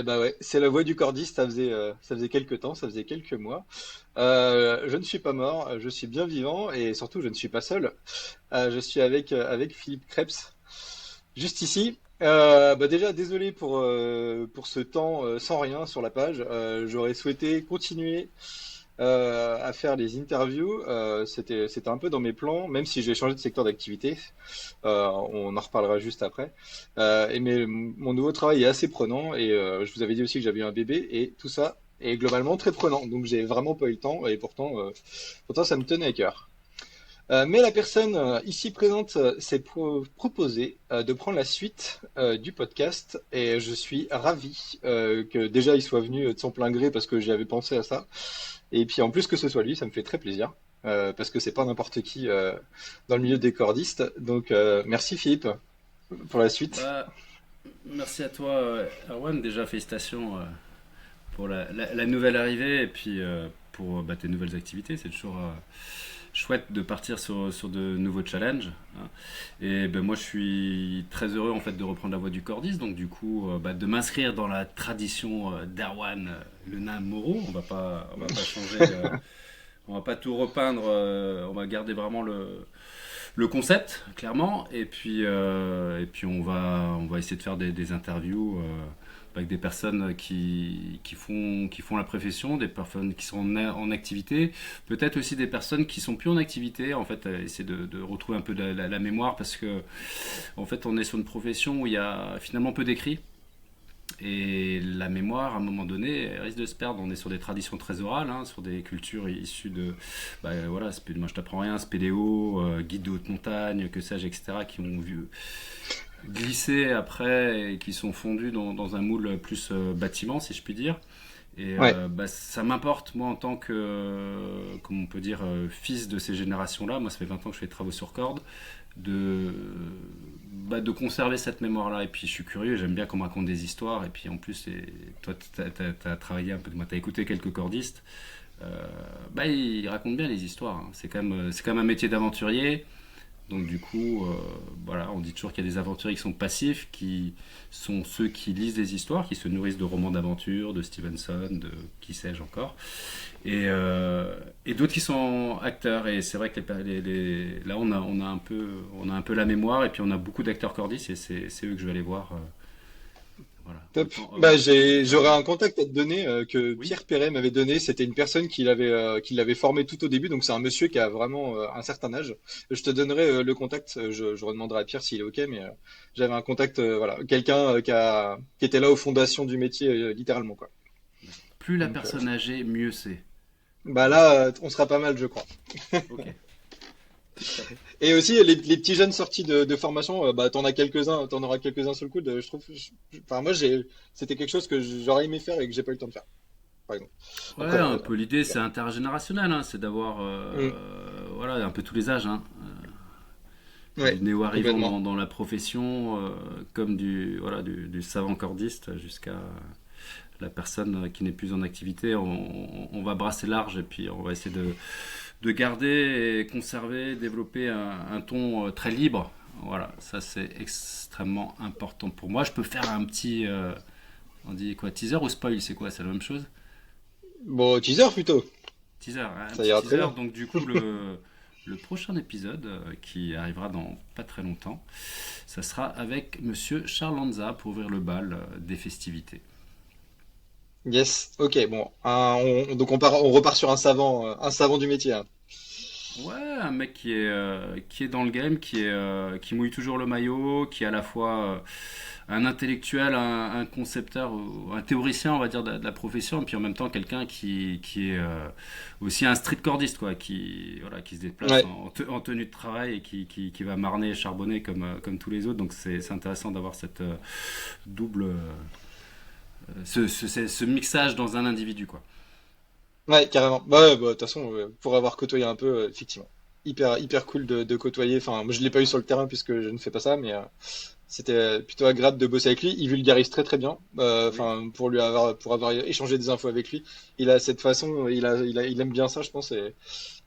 bah ouais, c'est la voix du cordiste, ça faisait quelques temps, ça faisait quelques mois. Je ne suis pas mort, je suis bien vivant et surtout je ne suis pas seul. Je suis avec Philippe Krebs, juste ici. Bah déjà, désolé pour ce temps sans rien sur la page. J'aurais souhaité continuer à faire les interviews. C'était un peu dans mes plans, même si j'ai changé de secteur d'activité. On en reparlera juste après. Mais mon nouveau travail est assez prenant et je vous avais dit aussi que j'avais eu un bébé et tout ça est globalement très prenant. Donc j'ai vraiment pas eu le temps et pourtant ça me tenait à cœur. Mais la personne ici présente s'est proposée de prendre la suite du podcast et je suis ravi que déjà il soit venu de son plein gré parce que j'y avais pensé à ça. Et puis en plus que ce soit lui, ça me fait très plaisir parce que c'est pas n'importe qui dans le milieu des cordistes. Donc merci Philippe pour la suite. Bah, merci à toi, Erwan. Déjà, félicitations pour la nouvelle arrivée et puis pour tes nouvelles activités. C'est toujours chouette de partir sur de nouveaux challenges, hein. Et ben, moi, je suis très heureux en fait de reprendre la voie du cordiste. Donc, du coup, de m'inscrire dans la tradition d'Erwan, le nain Moreau. On va pas changer. On va pas tout repeindre. On va garder vraiment le concept, clairement. Et puis on va essayer de faire des interviews avec des personnes qui font la profession, des personnes qui sont en activité, peut-être aussi des personnes qui sont plus en activité, en fait, essayer de retrouver un peu la mémoire parce que, en fait, on est sur une profession où il y a finalement peu d'écrits. Et la mémoire, à un moment donné, elle risque de se perdre. On est sur des traditions très orales, hein, sur des cultures issues de. Voilà, moi je t'apprends rien, spéléo, guide de haute montagne, que sais-je, etc., qui ont vu glisser après et qui sont fondus dans un moule plus bâtiment, si je puis dire. Et Ouais. ça m'importe, moi, en tant que, comment on peut dire, fils de ces générations-là. Moi, ça fait 20 ans que je fais des travaux sur corde, de, de conserver cette mémoire-là. Et puis, je suis curieux, j'aime bien qu'on me raconte des histoires. Et puis, en plus, toi, tu as travaillé un peu, moi, tu as écouté quelques cordistes. Ils racontent bien les histoires, hein. C'est quand même un métier d'aventurier. Donc du coup, voilà, on dit toujours qu'il y a des aventuriers qui sont passifs, qui sont ceux qui lisent des histoires, qui se nourrissent de romans d'aventure, de Stevenson, de qui sais-je encore, et d'autres qui sont acteurs. Et c'est vrai que là, on a un peu la mémoire, et puis on a beaucoup d'acteurs cordistes, et c'est eux que je vais aller voir. Voilà. Top. Autant, Bah, j'aurais ouais. un contact à te donner que Oui. Pierre Perret m'avait donné. C'était une personne qui l'avait formé tout au début. Donc c'est un monsieur qui a vraiment un certain âge. Je te donnerai le contact. Je redemanderai à Pierre s'il est OK. Mais j'avais un contact, voilà, quelqu'un qui était là aux fondations du métier littéralement quoi. Plus la Donc personne âgée, mieux c'est. bah Voilà. là, on sera pas mal, je crois. Ok. Tip top. Et aussi les petits jeunes sortis de formation, bah t'en as quelques-uns, t'en auras quelques-uns sur le coude. Je trouve, enfin moi c'était quelque chose que j'aurais aimé faire et que j'ai pas eu le temps de faire, par exemple. Ouais, Après, un peu l'idée, c'est intergénérationnel, hein, c'est d'avoir mm, voilà, un peu tous les âges, hein. Du ouais, néo-arrivant complètement. dans la profession, comme du savant cordiste jusqu'à la personne qui n'est plus en activité. On va brasser large et puis on va essayer de garder et conserver, développer un ton très libre. Voilà, ça c'est extrêmement important pour moi. Je peux faire un petit, on dit quoi, teaser ou spoil, c'est quoi, c'est la même chose? Bon, teaser plutôt, Teaser, hein, un ça petit ira très teaser. bien. Donc du coup, le prochain épisode qui arrivera dans pas très longtemps, ça sera avec Monsieur Charles Lanza pour ouvrir le bal des festivités. Yes, ok, bon, donc on repart sur un savant du métier, hein. Ouais, un mec qui est dans le game, qui mouille toujours le maillot, qui est à la fois un intellectuel, un concepteur, un théoricien, on va dire, de la profession, et puis en même temps quelqu'un qui est aussi un street cordiste, quoi, qui se déplace Ouais, en tenue de travail et qui va marner et charbonner comme tous les autres. Donc c'est intéressant d'avoir cette double, ce mixage dans un individu, quoi. ouais, carrément. Bah, ouais, bah, de toute façon, pour avoir côtoyé un peu, effectivement, hyper cool de côtoyer. Enfin, moi je l'ai pas eu sur le terrain puisque je ne fais pas ça, mais c'était plutôt agréable de bosser avec lui. Il vulgarise très très bien. Oui. Enfin, pour avoir échangé des infos avec lui, il a cette façon, il aime bien ça, je pense, et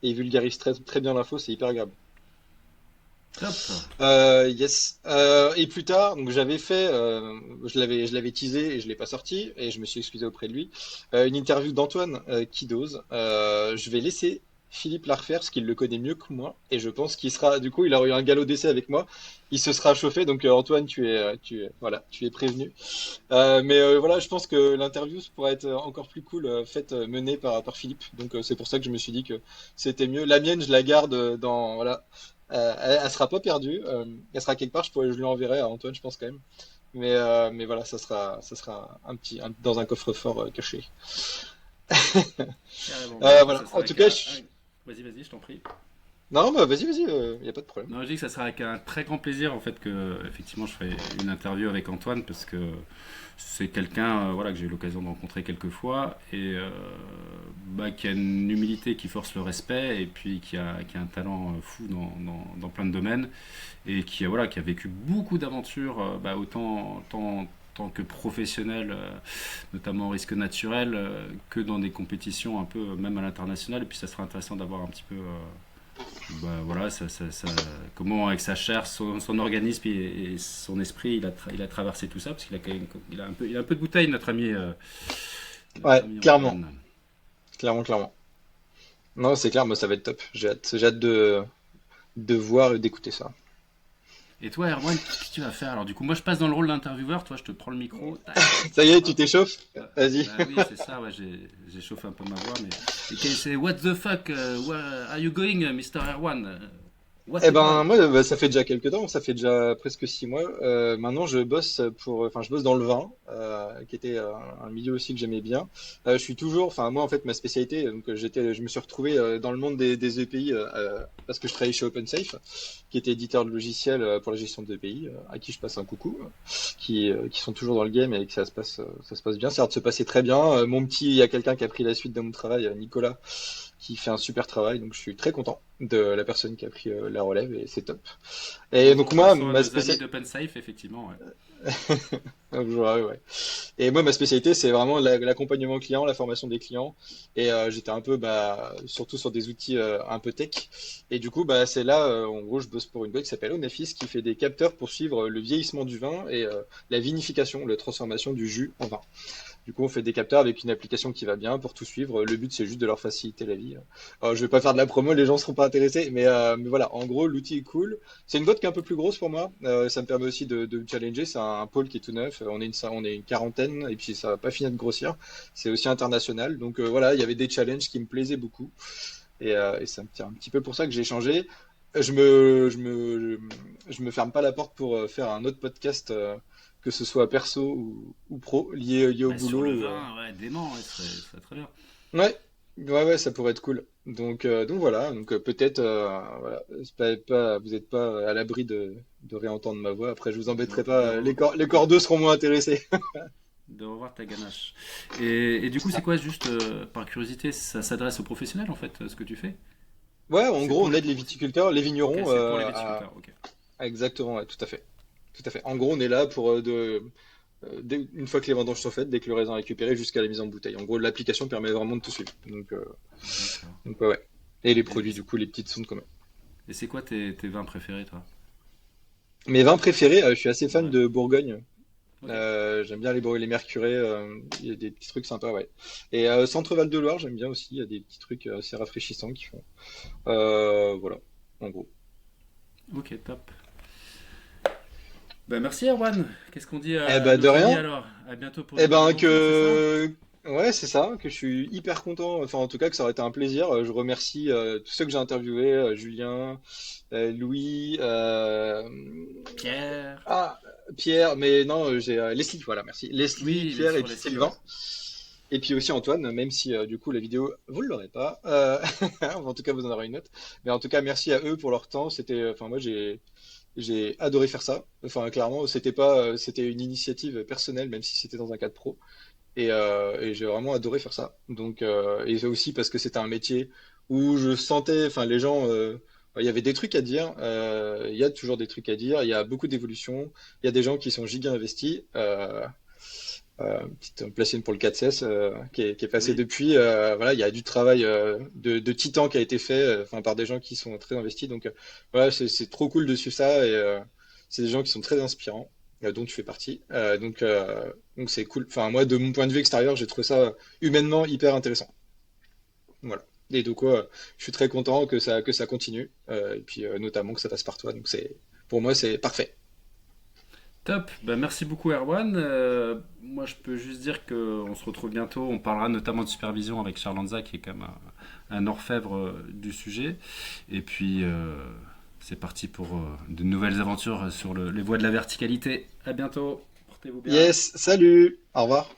il vulgarise très très bien l'info. C'est hyper agréable. Top. Yes. Et plus tard, donc j'avais fait, je l'avais teasé et je l'ai pas sorti et je me suis excusé auprès de lui. Une interview d'Antoine Kidoz. Je vais laisser Philippe la refaire parce qu'il le connaît mieux que moi et je pense qu'il sera, du coup, il aura eu un galop d'essai avec moi. Il se sera chauffé. Donc Antoine, voilà, tu es prévenu. Voilà, je pense que l'interview pourrait être encore plus cool, faite, menée par Philippe. Donc c'est pour ça que je me suis dit que c'était mieux. La mienne, je la garde dans, voilà. Elle sera pas perdue. Elle sera quelque part. Je lui enverrai à Antoine, je pense quand même. Mais voilà, ça sera dans un coffre-fort caché. Carrément. Bah écoute, Voilà. ça sera En tout avec cas, Vas-y, vas-y, je t'en prie. non, bah, vas-y, y a pas de problème. Non, je dis que ça sera avec un très grand plaisir en fait que effectivement je ferai une interview avec Antoine parce que c'est quelqu'un voilà que j'ai eu l'occasion de rencontrer quelques fois et qui a une humilité qui force le respect et puis qui a un talent fou dans plein de domaines et qui a vécu beaucoup d'aventures tant que professionnel, notamment au risque naturel, que dans des compétitions un peu même à l'international. Et puis ça sera intéressant d'avoir un petit peu voilà, comment avec sa chair, son organisme et son esprit, il a traversé tout ça, parce qu'il a, quand même- il a un peu de bouteille, notre Ouais, ami clairement, Antoine. clairement. Non, c'est clair, moi ça va être top. J'ai hâte de voir et d'écouter ça. Et toi, Erwan, qu'est-ce que tu vas faire? Alors, du coup, moi, je passe dans le rôle d'intervieweur, toi, je te prends le micro, tac, Ça y est, tu hop. t'échauffes? Vas-y. Bah oui, c'est ça, ouais, j'ai chauffé un peu ma voix, mais. C'est What the fuck, where are you going, Mr. Erwan? What's Eh the ben point? moi, bah, ça fait déjà quelques temps, ça fait déjà presque 6 mois. Maintenant, je bosse dans le vin, qui était un milieu aussi que j'aimais bien. Je suis toujours, enfin moi en fait ma spécialité, donc je me suis retrouvé dans le monde des EPI parce que je travaillais chez OpenSafe, qui était éditeur de logiciels pour la gestion de EPI, à qui je passe un coucou, qui sont toujours dans le game et que ça se passe bien. Ça a l'air de se passer très bien. Mon petit, il y a quelqu'un qui a pris la suite de mon travail, Nicolas, qui fait un super travail, donc je suis très content de la personne qui a pris la relève et c'est top. Et donc Bonjour, moi, passons à ma nos amis spécialité, d'OpenSafe, effectivement, ouais. ouais. Et moi, ma spécialité, c'est vraiment l'accompagnement client, la formation des clients. Et j'étais un peu, surtout sur des outils un peu tech. Et du coup, c'est là, en gros, je bosse pour une boîte qui s'appelle Onafis, qui fait des capteurs pour suivre le vieillissement du vin et la vinification, la transformation du jus en vin. Du coup, on fait des capteurs avec une application qui va bien pour tout suivre. Le but, c'est juste de leur faciliter la vie. Alors, je vais pas faire de la promo, les gens seront pas intéressés, mais voilà. En gros, l'outil est cool. C'est une boîte qui est un peu plus grosse pour moi. Ça me permet aussi de me challenger. C'est un pôle qui est tout neuf. On est une quarantaine et puis ça va pas finir de grossir. C'est aussi international. Donc voilà, il y avait des challenges qui me plaisaient beaucoup et ça me tient un petit peu pour ça que j'ai changé. Je me, je me, je me ferme pas la porte pour faire un autre podcast, que ce soit perso ou pro, lié au Bah, sur le boulot. vin, ouais, dément, ouais, ce serait très bien. Ouais, ouais, ça pourrait être cool. Donc voilà, peut-être, voilà, c'est vous n'êtes pas à l'abri de réentendre ma voix. Après, je vous embêterai De, pas. Les cordeux seront moins intéressés. de revoir ta ganache. Et du coup, c'est quoi, juste par curiosité, ça s'adresse aux professionnels, en fait, ce que tu fais? Ouais, en C'est gros, pour on les... aide les viticulteurs, les Ok, vignerons c'est pour les viticulteurs, ok. exactement, ouais, tout à fait. Tout à fait. En gros, on est là pour une fois que les vendanges sont faites, dès que le raisin est récupéré, jusqu'à la mise en bouteille. En gros, l'application permet vraiment de tout suivre. D'accord. Donc ouais, ouais. Et les Et, produits, du coup, les petites sondes quand même. et c'est quoi tes vins préférés, toi? Mes vins préférés, je suis assez fan Ouais. de Bourgogne. Ok. J'aime bien les Mercurés, il y a des petits trucs sympas, ouais. Et Centre-Val de Loire, j'aime bien aussi, il y a des petits trucs assez rafraîchissants qui font. Voilà, en gros. Ok, top. Bah, merci, Erwan. Qu'est-ce qu'on dit Eh à ben de nos amis rien. alors? À bientôt pour de Eh nouvelles ben aventures, c'est ça? ouais, c'est ça, que je suis hyper content. Enfin, en tout cas, que ça aurait été un plaisir. Je remercie tous ceux que j'ai interviewés, Julien, Louis, Pierre. ah, Pierre, mais non, j'ai Leslie, voilà, merci. Leslie, Oui, bien Pierre et sûr, puis Leslie, Sylvain. ouais. Et puis aussi Antoine, même si du coup la vidéo, vous ne l'aurez pas. En tout cas, vous en aurez une autre. Mais en tout cas, merci à eux pour leur temps. Enfin, moi, j'ai adoré faire ça. Enfin, clairement, c'était pas, c'était une initiative personnelle, même si c'était dans un cadre pro. Et j'ai vraiment adoré faire ça. Et c'est aussi parce que c'était un métier où je sentais, enfin, les gens, il y avait des trucs à dire. Il y a toujours des trucs à dire. Il y a beaucoup d'évolution. Il y a des gens qui sont giga investis. Petite platine pour le 4CS qui est passé Oui. depuis. Voilà, il y a du travail de titan qui a été fait enfin, par des gens qui sont très investis. Donc voilà, c'est trop cool de suivre ça et c'est des gens qui sont très inspirants, dont tu fais partie. Donc c'est cool. Enfin, moi, de mon point de vue extérieur, j'ai trouvé ça humainement hyper intéressant. Voilà. Et donc, je suis très content que ça continue. Et puis, notamment que ça passe par toi. Donc, pour moi, c'est parfait. Top, bah, merci beaucoup Erwan. Moi je peux juste dire qu'on se retrouve bientôt, on parlera notamment de supervision avec Charles Lanza qui est quand même un orfèvre du sujet. Et puis c'est parti pour de nouvelles aventures sur les voies de la verticalité. À bientôt, portez-vous bien. Yes, salut, au revoir.